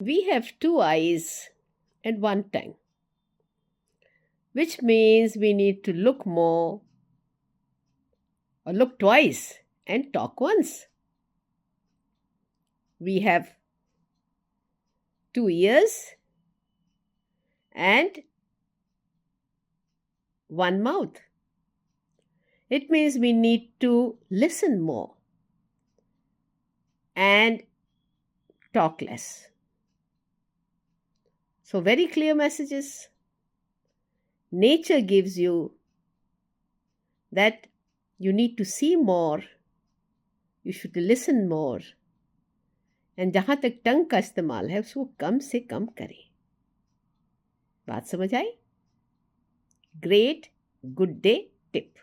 We have two eyes and one tongue, which means we need to look more or look twice and talk once. We have two ears and one mouth. It means we need to listen more and talk less. So, very clear messages. Nature gives you that you need to see more, you should listen more, and जहाँ तक टंग का इस्तेमाल है उसको कम से कम करें. बात समझ आई? Great good day tip.